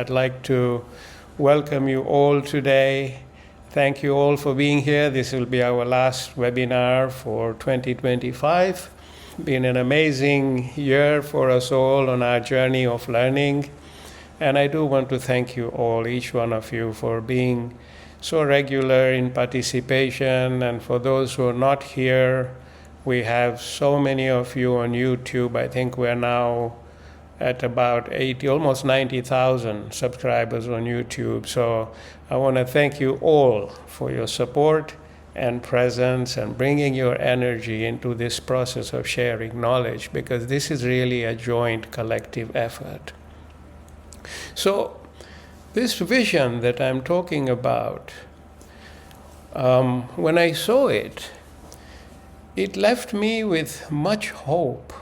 I'd like to welcome you all today. Thank you all for being here. This will be our last webinar for 2025. Been an amazing year for us all on our journey of learning. And I do want to thank you all, each one of you, for being so regular in participation. And for those who are not here, we have so many of you on YouTube. I think we're now at about 80, almost 90,000 subscribers on YouTube. So I want to thank you all for your support and presence and bringing your energy into this process of sharing knowledge, because this is really a joint collective effort. So this vision that I'm talking about, when I saw it, it left me with much hope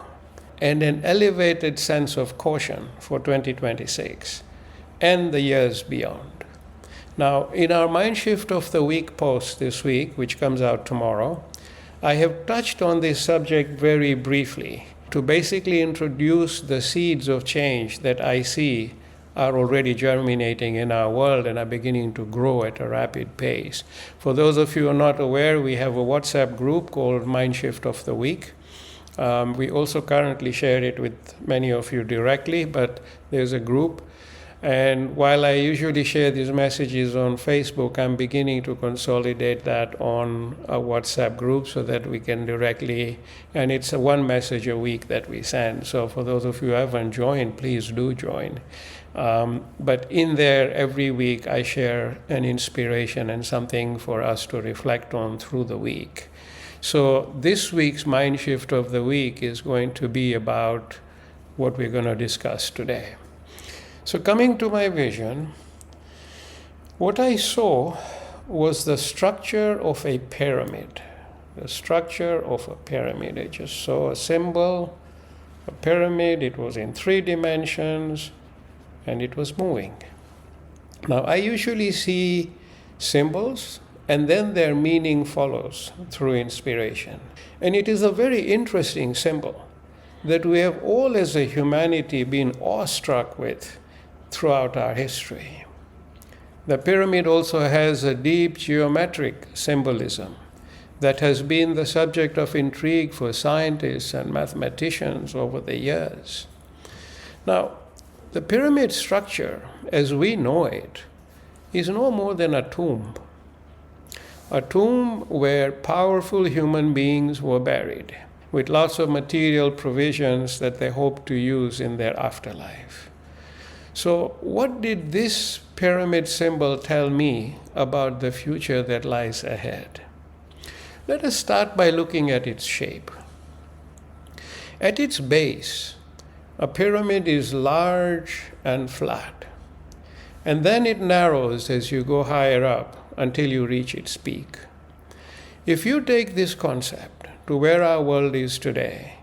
and an elevated sense of caution for 2026 and the years beyond. Now, in our Mindshift of the Week post this week, which comes out tomorrow, I have touched on this subject very briefly to basically introduce the seeds of change that I see are already germinating in our world and are beginning to grow at a rapid pace. For those of you who are not aware, we have a WhatsApp group called Mindshift of the Week. We also currently share it with many of you directly, but there's a group. And while I usually share these messages on Facebook, I'm beginning to consolidate that on a WhatsApp group so that we can directly, and it's a one message a week that we send. So for those of you who haven't joined, please do join. But in there, every week, I share an inspiration and something for us to reflect on through the week. So this week's Mind Shift of the Week is going to be about what we're going to discuss today. So coming to my vision, what I saw was the structure of a pyramid. The structure of a pyramid. I just saw a symbol, a pyramid. It was in 3 dimensions, and it was moving. Now, I usually see symbols, and then their meaning follows through inspiration. And it is a very interesting symbol that we have all as a humanity been awestruck with throughout our history. The pyramid also has a deep geometric symbolism that has been the subject of intrigue for scientists and mathematicians over the years. Now, the pyramid structure, as we know it, is no more than a tomb where powerful human beings were buried with lots of material provisions that they hoped to use in their afterlife. So what did this pyramid symbol tell me about the future that lies ahead? Let us start by looking at its shape. At its base, a pyramid is large and flat, and then it narrows as you go higher up until you reach its peak. If you take this concept to where our world is today,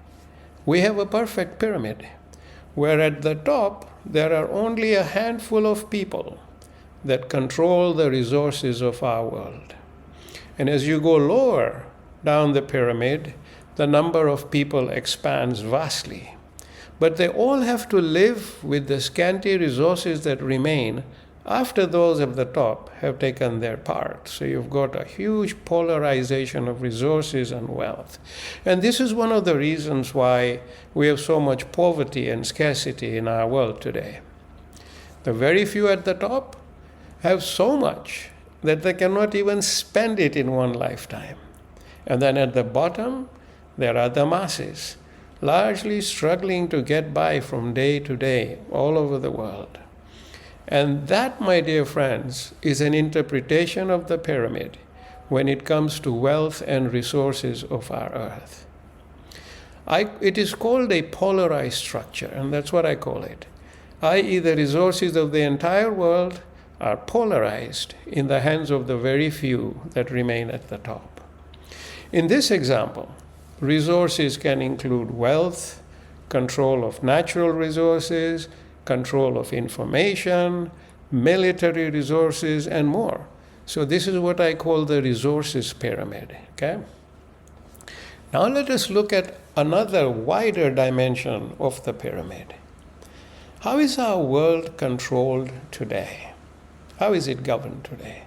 we have a perfect pyramid, where at the top there are only a handful of people that control the resources of our world. And as you go lower down the pyramid, the number of people expands vastly. But they all have to live with the scanty resources that remain after those at the top have taken their part. So you've got a huge polarization of resources and wealth. And this is one of the reasons why we have so much poverty and scarcity in our world today. The very few at the top have so much that they cannot even spend it in one lifetime. And then at the bottom, there are the masses, largely struggling to get by from day to day all over the world. And that, my dear friends, is an interpretation of the pyramid when it comes to wealth and resources of our earth. It is called a polarized structure, and that's what I call it, i.e. the resources of the entire world are polarized in the hands of the very few that remain at the top. In this example, resources can include wealth, control of natural resources, control of information, military resources, and more. So this is what I call the resources pyramid, okay? Now let us look at another wider dimension of the pyramid. How is our world controlled today? How is it governed today?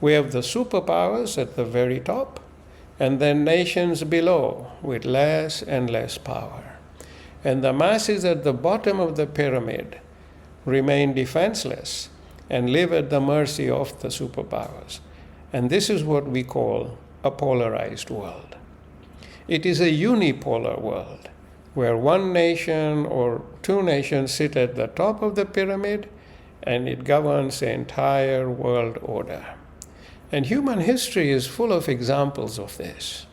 We have the superpowers at the very top, and then nations below with less and less power. And the masses at the bottom of the pyramid remain defenseless and live at the mercy of the superpowers. And this is what we call a polarized world. It is a unipolar world where one nation or two nations sit at the top of the pyramid and it governs the entire world order. And human history is full of examples of this.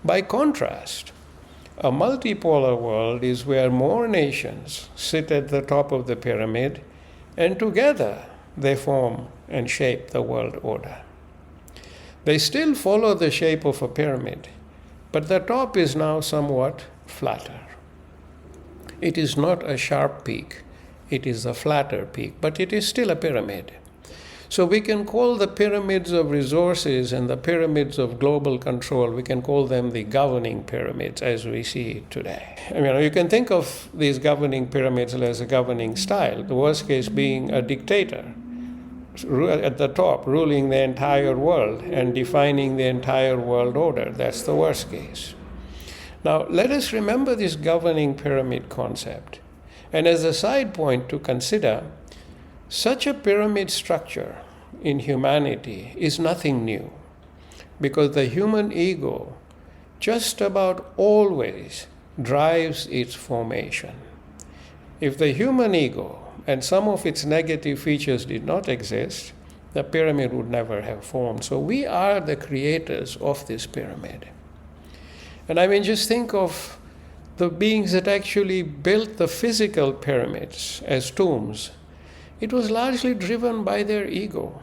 By contrast, a multipolar world is where more nations sit at the top of the pyramid and together they form and shape the world order. They still follow the shape of a pyramid, but the top is now somewhat flatter. It is not a sharp peak, it is a flatter peak, but it is still a pyramid. So we can call the pyramids of resources and the pyramids of global control, we can call them the governing pyramids as we see it today. You can think of these governing pyramids as a governing style, the worst case being a dictator at the top, ruling the entire world and defining the entire world order. That's the worst case. Now, let us remember this governing pyramid concept. And as a side point to consider, such a pyramid structure in humanity is nothing new, because the human ego just about always drives its formation. If the human ego and some of its negative features did not exist, the pyramid would never have formed. So we are the creators of this pyramid. And just think of the beings that actually built the physical pyramids as tombs. It was largely driven by their ego.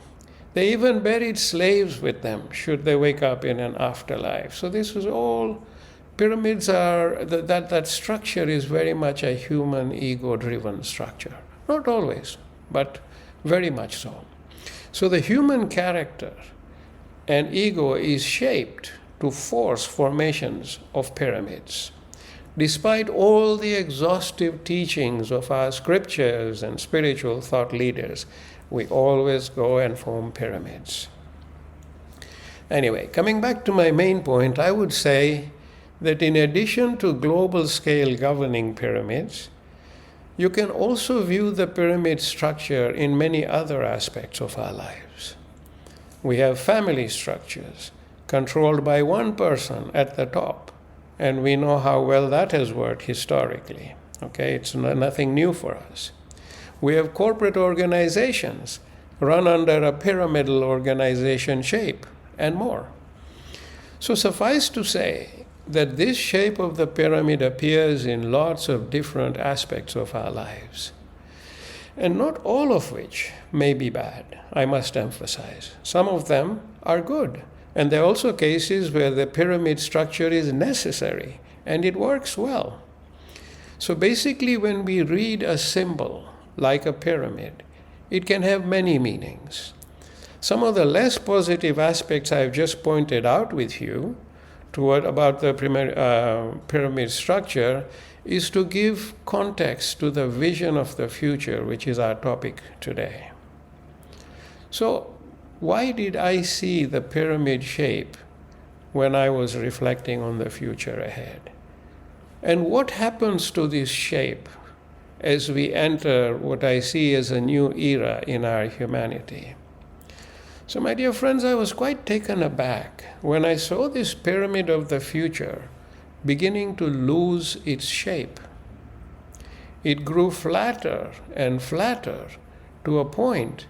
They even buried slaves with them should they wake up in an afterlife. So this was all, pyramids are, that structure is very much a human ego-driven structure. Not always, but very much so. So the human character and ego is shaped to force formations of pyramids. Despite all the exhaustive teachings of our scriptures and spiritual thought leaders, we always go and form pyramids. Anyway, coming back to my main point, I would say that in addition to global scale governing pyramids, you can also view the pyramid structure in many other aspects of our lives. We have family structures controlled by one person at the top. And we know how well that has worked historically. Okay, it's nothing new for us. We have corporate organizations run under a pyramidal organization shape and more. So suffice to say that this shape of the pyramid appears in lots of different aspects of our lives. And not all of which may be bad, I must emphasize. Some of them are good. And there are also cases where the pyramid structure is necessary and it works well. So basically, when we read a symbol like a pyramid, it can have many meanings. Some of the less positive aspects I've just pointed out with you about the pyramid structure is to give context to the vision of the future, which is our topic today. So, why did I see the pyramid shape when I was reflecting on the future ahead? And what happens to this shape as we enter what I see as a new era in our humanity? So, my dear friends, I was quite taken aback when I saw this pyramid of the future beginning to lose its shape. It grew flatter and flatter to a point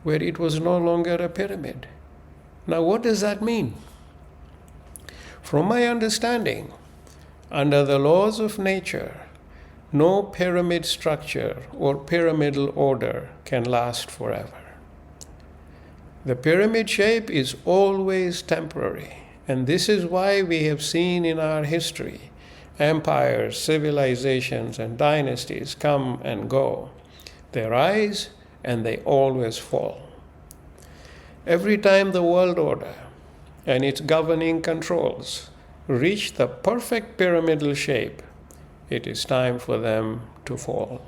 where it was no longer a pyramid. Now, what does that mean? From my understanding, under the laws of nature, no pyramid structure or pyramidal order can last forever. The pyramid shape is always temporary, and this is why we have seen in our history empires, civilizations, and dynasties come and go. They rise and they always fall. Every time the world order and its governing controls reach the perfect pyramidal shape, it is time for them to fall.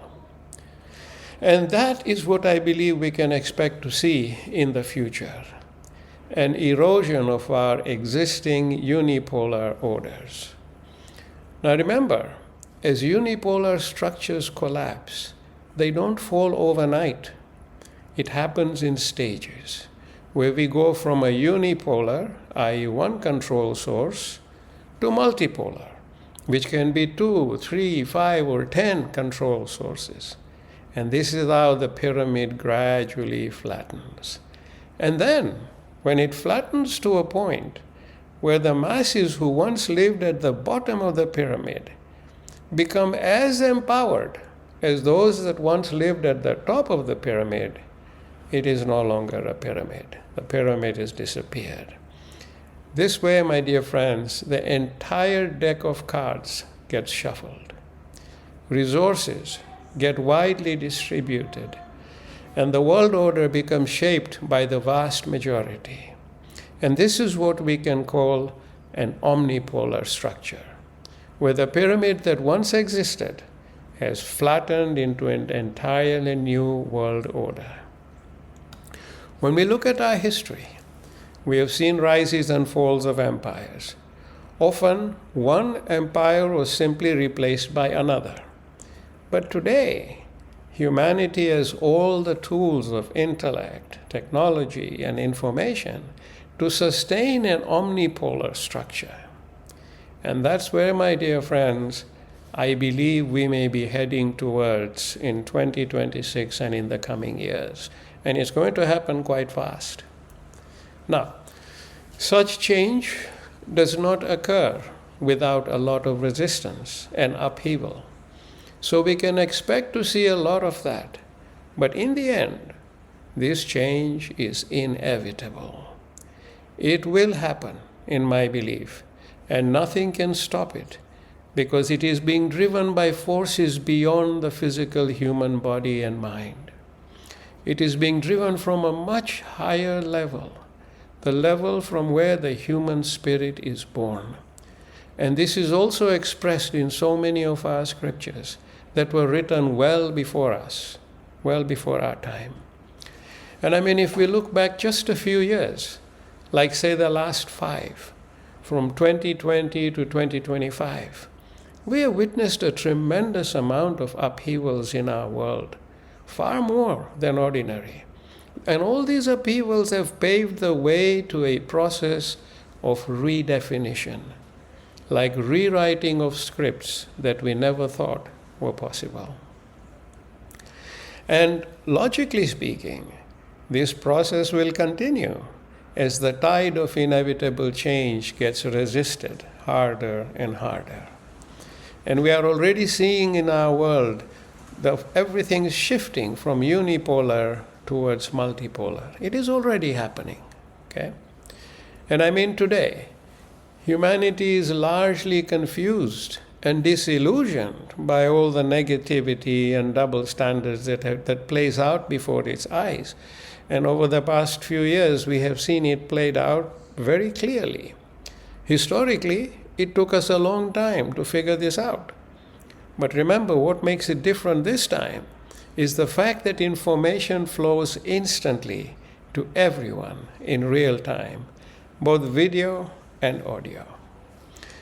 And that is what I believe we can expect to see in the future, an erosion of our existing unipolar orders. Now remember, as unipolar structures collapse, they don't fall overnight. It happens in stages, where we go from a unipolar, i.e. one control source, to multipolar, which can be 2, 3, 5, or 10 control sources. And this is how the pyramid gradually flattens. And then, when it flattens to a point where the masses who once lived at the bottom of the pyramid become as empowered as those that once lived at the top of the pyramid, it is no longer a pyramid. The pyramid has disappeared. This way, my dear friends, the entire deck of cards gets shuffled. Resources get widely distributed, and the world order becomes shaped by the vast majority. And this is what we can call an omnipolar structure, where the pyramid that once existed has flattened into an entirely new world order. When we look at our history, we have seen rises and falls of empires. Often, one empire was simply replaced by another. But today, humanity has all the tools of intellect, technology, and information to sustain an omnipolar structure. And that's where, my dear friends, I believe we may be heading towards in 2026 and in the coming years. And it's going to happen quite fast. Now, such change does not occur without a lot of resistance and upheaval. So we can expect to see a lot of that. But in the end, this change is inevitable. It will happen, in my belief, and nothing can stop it, because it is being driven by forces beyond the physical human body and mind. It is being driven from a much higher level, the level from where the human spirit is born. And this is also expressed in so many of our scriptures that were written well before us, well before our time. And I mean, if we look back just a few years, like say the last 5, from 2020 to 2025, we have witnessed a tremendous amount of upheavals in our world, far more than ordinary. And all these upheavals have paved the way to a process of redefinition, like rewriting of scripts that we never thought were possible. And logically speaking, this process will continue as the tide of inevitable change gets resisted harder and harder. And we are already seeing in our world that everything is shifting from unipolar towards multipolar. It is already happening, okay? And I mean today, humanity is largely confused and disillusioned by all the negativity and double standards that plays out before its eyes. And over the past few years, we have seen it played out very clearly. Historically, it took us a long time to figure this out. But remember, what makes it different this time is the fact that information flows instantly to everyone in real time, both video and audio.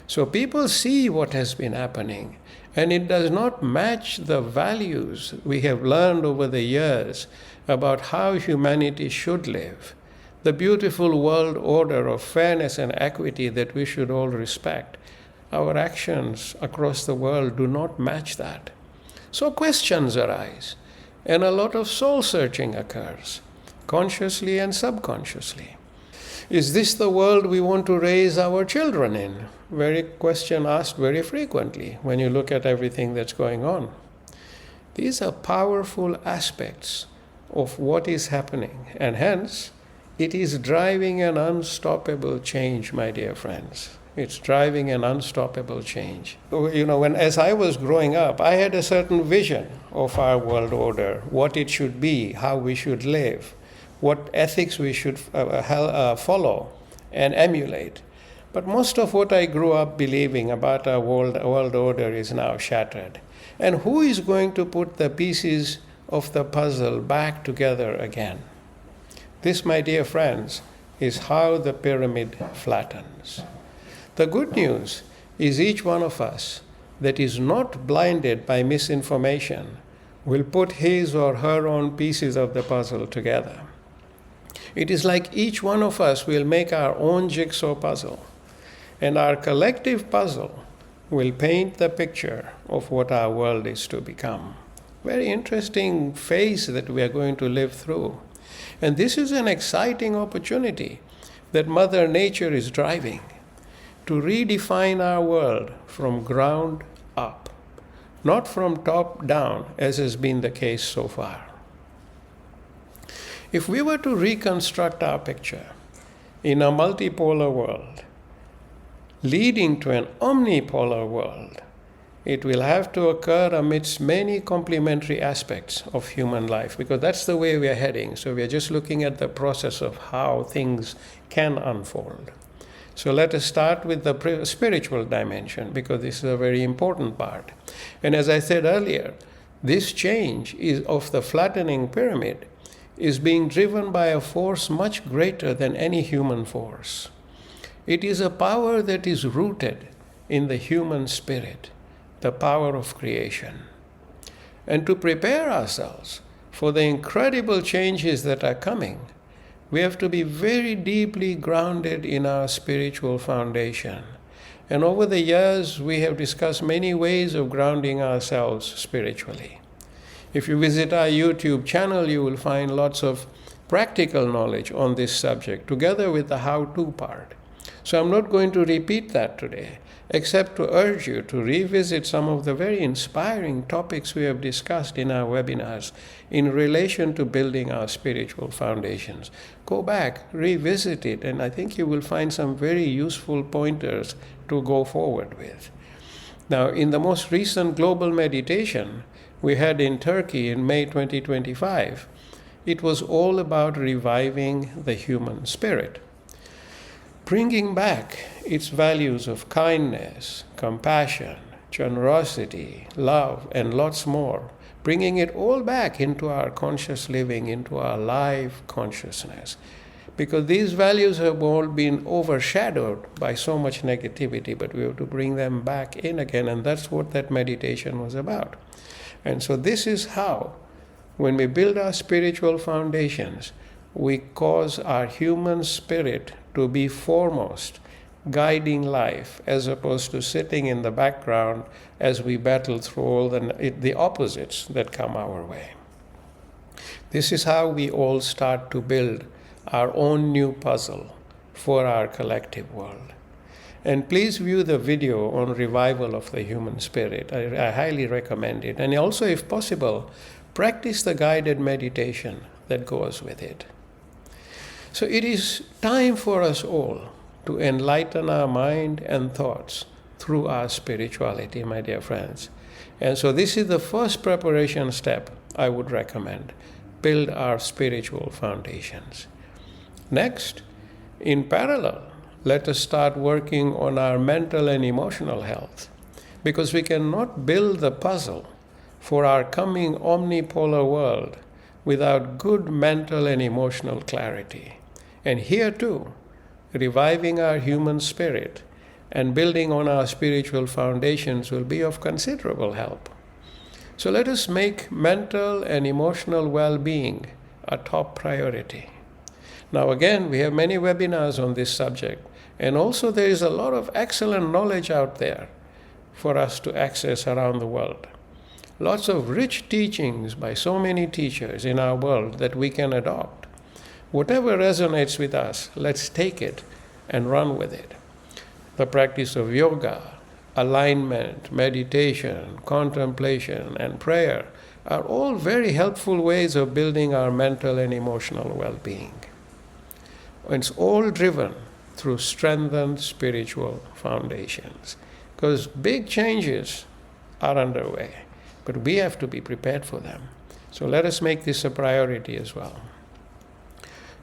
So people see what has been happening, and it does not match the values we have learned over the years about how humanity should live, the beautiful world order of fairness and equity that we should all respect. Our actions across the world do not match that. So questions arise, and a lot of soul-searching occurs, consciously and subconsciously. Is this the world we want to raise our children in? Very question asked very frequently when you look at everything that's going on. These are powerful aspects of what is happening, and hence, it is driving an unstoppable change, my dear friends. It's driving an unstoppable change. You know, as I was growing up, I had a certain vision of our world order, what it should be, how we should live, what ethics we should follow and emulate. But most of what I grew up believing about our world order is now shattered. And who is going to put the pieces of the puzzle back together again. This, my dear friends, is how the pyramid flattens. The good news is each one of us that is not blinded by misinformation will put his or her own pieces of the puzzle together. It is like each one of us will make our own jigsaw puzzle, and our collective puzzle will paint the picture of what our world is to become. Very interesting phase that we are going to live through. And this is an exciting opportunity that Mother Nature is driving to redefine our world from ground up, not from top down, as has been the case so far. If we were to reconstruct our picture in a multipolar world, leading to an omnipolar world, it will have to occur amidst many complementary aspects of human life, because that's the way we are heading. So we are just looking at the process of how things can unfold. So let us start with the spiritual dimension, because this is a very important part. And as I said earlier, this change of the flattening pyramid is being driven by a force much greater than any human force. It is a power that is rooted in the human spirit, the power of creation. And to prepare ourselves for the incredible changes that are coming, we have to be very deeply grounded in our spiritual foundation. And over the years, we have discussed many ways of grounding ourselves spiritually. If you visit our YouTube channel, you will find lots of practical knowledge on this subject, together with the how-to part. So I'm not going to repeat that today, except to urge you to revisit some of the very inspiring topics we have discussed in our webinars in relation to building our spiritual foundations. Go back, revisit it, and I think you will find some very useful pointers to go forward with. Now, in the most recent global meditation we had in Turkey in May 2025, it was all about reviving the human spirit, bringing back its values of kindness, compassion, generosity, love, and lots more, bringing it all back into our conscious living, into our live consciousness. Because these values have all been overshadowed by so much negativity, but we have to bring them back in again, and that's what that meditation was about. And so this is how, when we build our spiritual foundations, we cause our human spirit to be foremost, guiding life, as opposed to sitting in the background as we battle through all the opposites that come our way. This is how we all start to build our own new puzzle for our collective world. And please view the video on revival of the human spirit. I highly recommend it. And also, if possible, practice the guided meditation that goes with it. So it is time for us all to enlighten our mind and thoughts through our spirituality, my dear friends. And so this is the first preparation step I would recommend. Build our spiritual foundations. Next, in parallel, let us start working on our mental and emotional health, because we cannot build the puzzle for our coming omnipolar world without good mental and emotional clarity. And here too, reviving our human spirit and building on our spiritual foundations will be of considerable help. So let us make mental and emotional well-being a top priority. Now again, we have many webinars on this subject, and also there is a lot of excellent knowledge out there for us to access around the world. Lots of rich teachings by so many teachers in our world that we can adopt. Whatever resonates with us, let's take it and run with it. The practice of yoga, alignment, meditation, contemplation, and prayer are all very helpful ways of building our mental and emotional well-being. It's all driven through strengthened spiritual foundations, because big changes are underway, but we have to be prepared for them. So let us make this a priority as well.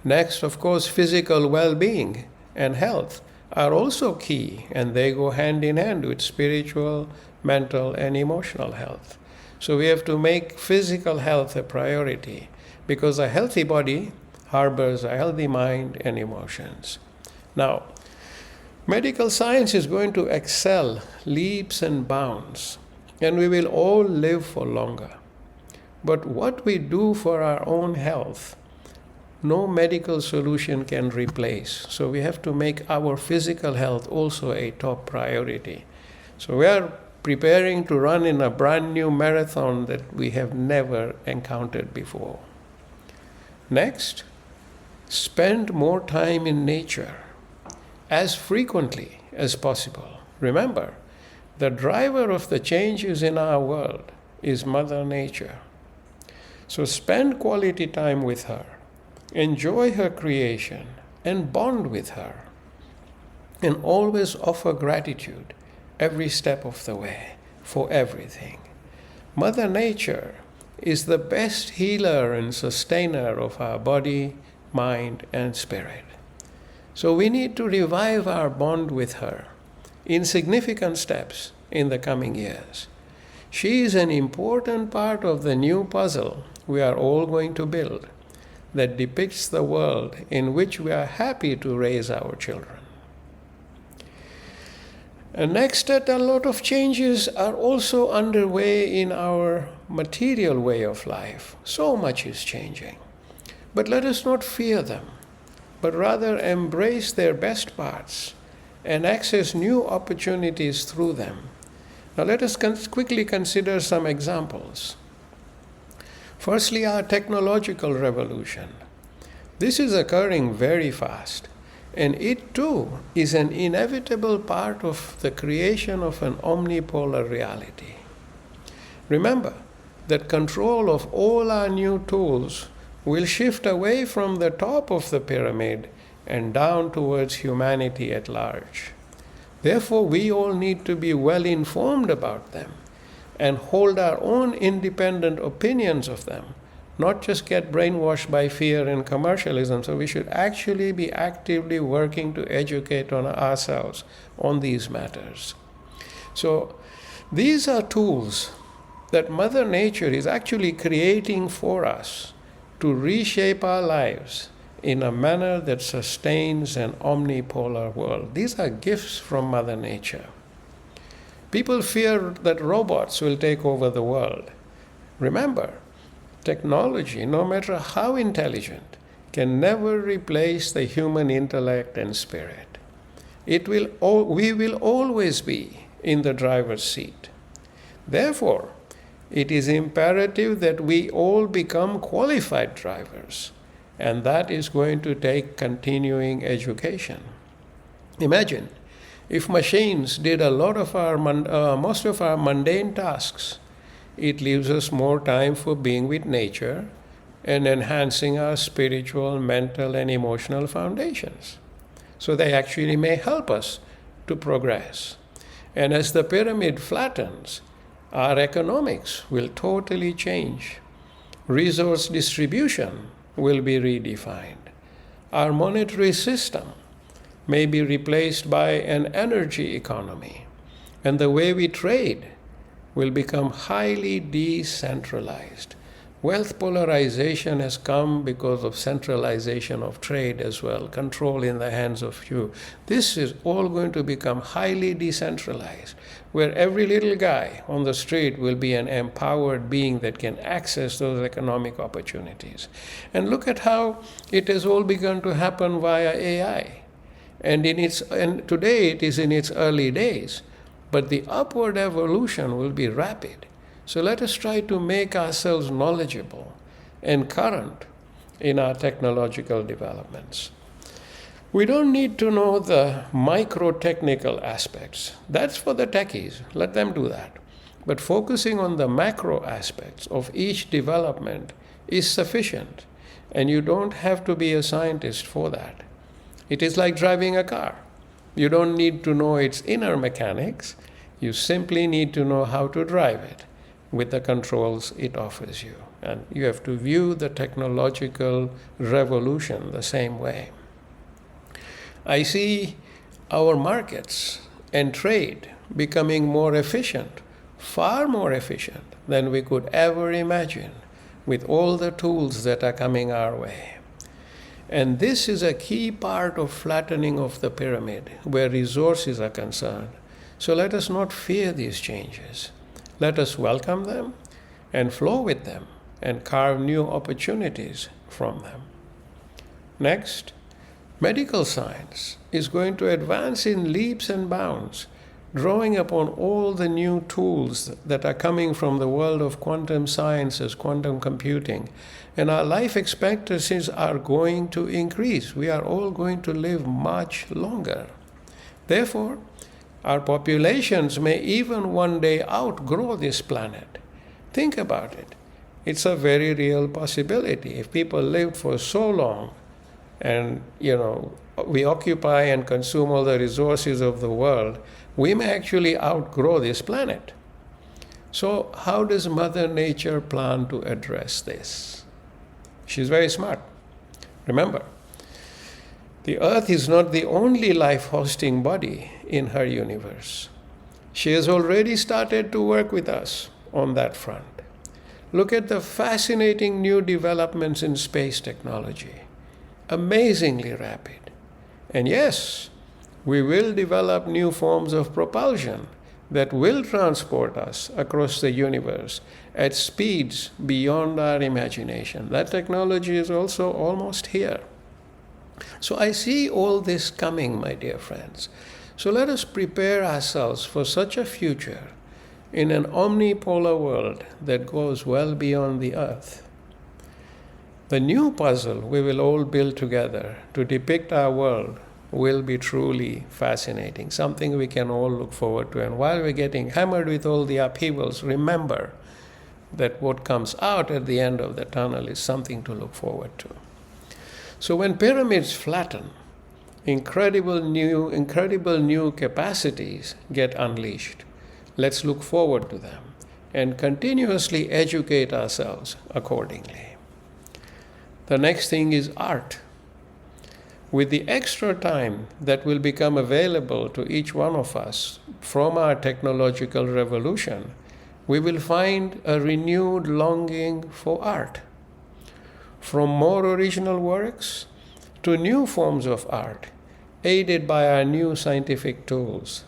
Next, of course, physical well-being and health are also key, and they go hand in hand with spiritual, mental, and emotional health. So we have to make physical health a priority, because a healthy body harbors a healthy mind and emotions. Now, medical science is going to excel leaps and bounds, and we will all live for longer. But what we do for our own health, no medical solution can replace. So we have to make our physical health also a top priority. So we are preparing to run in a brand new marathon that we have never encountered before. Next, spend more time in nature as frequently as possible. Remember, the driver of the changes in our world is Mother Nature. So spend quality time with her, enjoy her creation, and bond with her. And always offer gratitude every step of the way for everything. Mother Nature is the best healer and sustainer of our body, mind, and spirit. So we need to revive our bond with her in significant steps in the coming years. She is an important part of the new puzzle we are all going to build that depicts the world in which we are happy to raise our children. And next, a lot of changes are also underway in our material way of life. So much is changing. But let us not fear them, but rather embrace their best parts and access new opportunities through them. Now let us quickly consider some examples. Firstly, our technological revolution. This is occurring very fast, and it too is an inevitable part of the creation of an omnipolar reality. Remember that control of all our new tools will shift away from the top of the pyramid and down towards humanity at large. Therefore, we all need to be well informed about them and hold our own independent opinions of them, not just get brainwashed by fear and commercialism. So we should actually be actively working to educate on ourselves on these matters. So these are tools that Mother Nature is actually creating for us to reshape our lives in a manner that sustains an omnipolar world. These are gifts from Mother Nature. People fear that robots will take over the world. Remember, technology, no matter how intelligent, can never replace the human intellect and spirit. We will always be in the driver's seat. Therefore, it is imperative that we all become qualified drivers, and that is going to take continuing education. Imagine if machines did a lot of most of our mundane tasks. It leaves us more time for being with nature and enhancing our spiritual, mental, and emotional foundations. So they actually may help us to progress. And as the pyramid flattens, our economics will totally change. Resource distribution will be redefined. Our monetary system may be replaced by an energy economy, and the way we trade will become highly decentralized. Wealth polarization has come because of centralization of trade as well, control in the hands of few. This is all going to become highly decentralized, where every little guy on the street will be an empowered being that can access those economic opportunities. And look at how it has all begun to happen via AI. And today it is in its early days, but the upward evolution will be rapid. So let us try to make ourselves knowledgeable and current in our technological developments. We don't need to know the micro-technical aspects. That's for the techies. Let them do that. But focusing on the macro aspects of each development is sufficient, and you don't have to be a scientist for that. It is like driving a car. You don't need to know its inner mechanics. You simply need to know how to drive it with the controls it offers you. And you have to view the technological revolution the same way. I see our markets and trade becoming more efficient far more efficient than we could ever imagine with all the tools that are coming our way. And this is a key part of flattening of the pyramid where resources are concerned. So let us not fear these changes. Let us welcome them and flow with them and carve new opportunities from them. Next, medical science is going to advance in leaps and bounds, drawing upon all the new tools that are coming from the world of quantum sciences, quantum computing, and our life expectancies are going to increase. We are all going to live much longer. Therefore, our populations may even one day outgrow this planet. Think about it. It's a very real possibility. If people lived for so long and, we occupy and consume all the resources of the world, we may actually outgrow this planet. So how does Mother Nature plan to address this? She's very smart. Remember, the Earth is not the only life-hosting body in her universe. She has already started to work with us on that front. Look at the fascinating new developments in space technology. Amazingly rapid. And yes, we will develop new forms of propulsion that will transport us across the universe at speeds beyond our imagination. That technology is also almost here. So I see all this coming, my dear friends. So let us prepare ourselves for such a future in an omnipolar world that goes well beyond the Earth. The new puzzle we will all build together to depict our world will be truly fascinating, something we can all look forward to. And while we're getting hammered with all the upheavals, remember that what comes out at the end of the tunnel is something to look forward to. So when pyramids flatten, incredible new capacities get unleashed. Let's look forward to them and continuously educate ourselves accordingly. The next thing is art. With the extra time that will become available to each one of us from our technological revolution, we will find a renewed longing for art. From more original works to new forms of art, aided by our new scientific tools.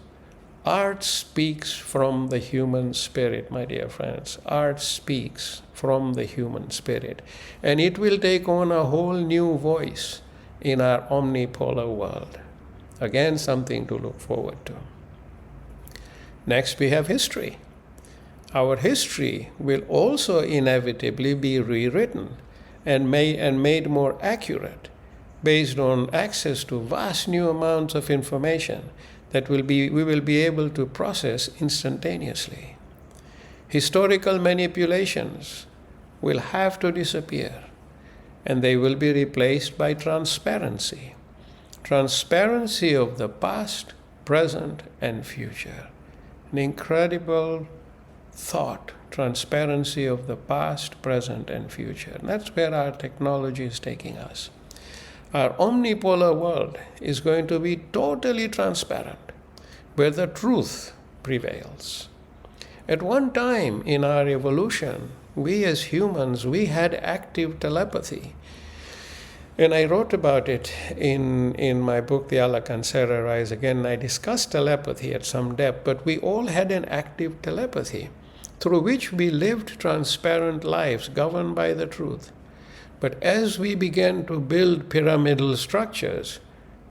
Art speaks from the human spirit, my dear friends. Art speaks from the human spirit. And it will take on a whole new voice in our omnipolar world. Again, something to look forward to. Next, we have history. Our history will also inevitably be rewritten and made more accurate based on access to vast new amounts of information that we will be able to process instantaneously. Historical manipulations will have to disappear, and they will be replaced by transparency. Transparency of the past, present, and future. An incredible thought, transparency of the past, present, and future. And that's where our technology is taking us. Our omnipolar world is going to be totally transparent, where the truth prevails. At one time in our evolution, we as humans, we had active telepathy. And I wrote about it in my book, The Alakansara Rise Again. I discussed telepathy at some depth, but we all had an active telepathy through which we lived transparent lives governed by the truth. But as we began to build pyramidal structures,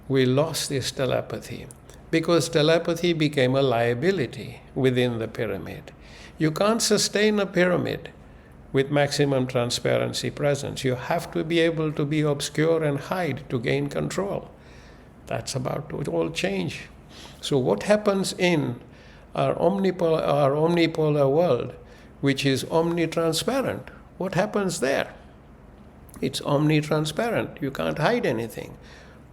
we lost this telepathy because telepathy became a liability within the pyramid. You can't sustain a pyramid with maximum transparency presence. You have to be able to be obscure and hide to gain control. That's about to all change. So what happens in our omnipolar world, which is omnitransparent? What happens there? It's omnitransparent. You can't hide anything.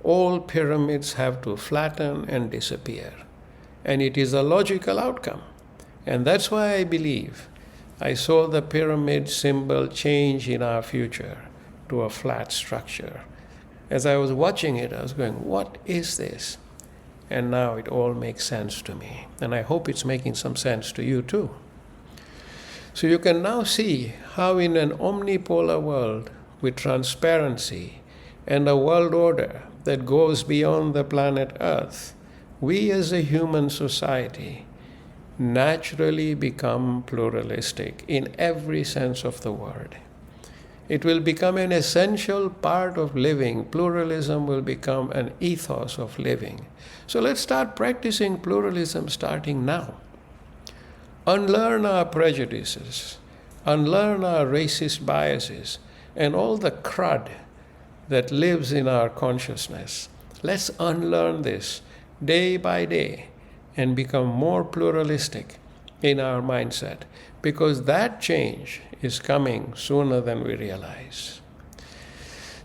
All pyramids have to flatten and disappear. And it is a logical outcome. And that's why I believe I saw the pyramid symbol change in our future to a flat structure. As I was watching it, I was going, what is this? And now it all makes sense to me. And I hope it's making some sense to you too. So you can now see how in an omnipolar world with transparency and a world order that goes beyond the planet Earth, we as a human society naturally become pluralistic in every sense of the word. It will become an essential part of living. Pluralism will become an ethos of living. So let's start practicing pluralism starting now. Unlearn our prejudices, unlearn our racist biases, and all the crud that lives in our consciousness. Let's unlearn this day by day and become more pluralistic in our mindset, because that change is coming sooner than we realize.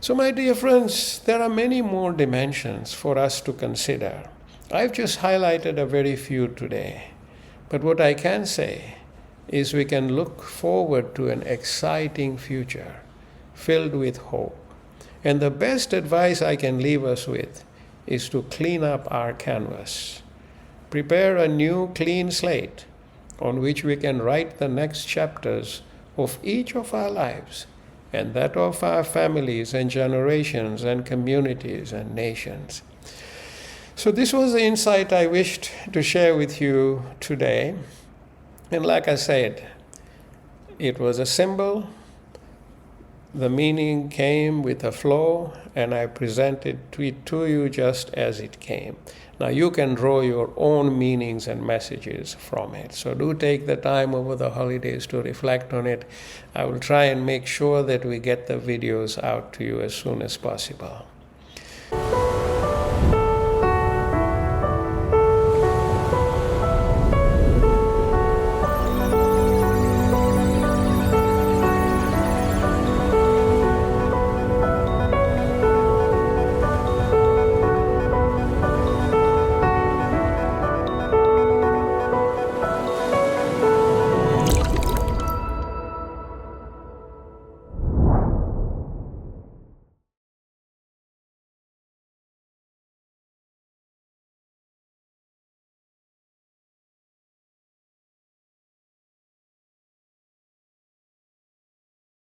So, my dear friends, there are many more dimensions for us to consider. I've just highlighted a very few today. But what I can say is we can look forward to an exciting future filled with hope. And the best advice I can leave us with is to clean up our canvas. Prepare a new clean slate on which we can write the next chapters of each of our lives and that of our families and generations and communities and nations. So this was the insight I wished to share with you today. And like I said, it was a symbol. The meaning came with a flow, and I presented it to you just as it came. Now you can draw your own meanings and messages from it. So do take the time over the holidays to reflect on it. I will try and make sure that we get the videos out to you as soon as possible.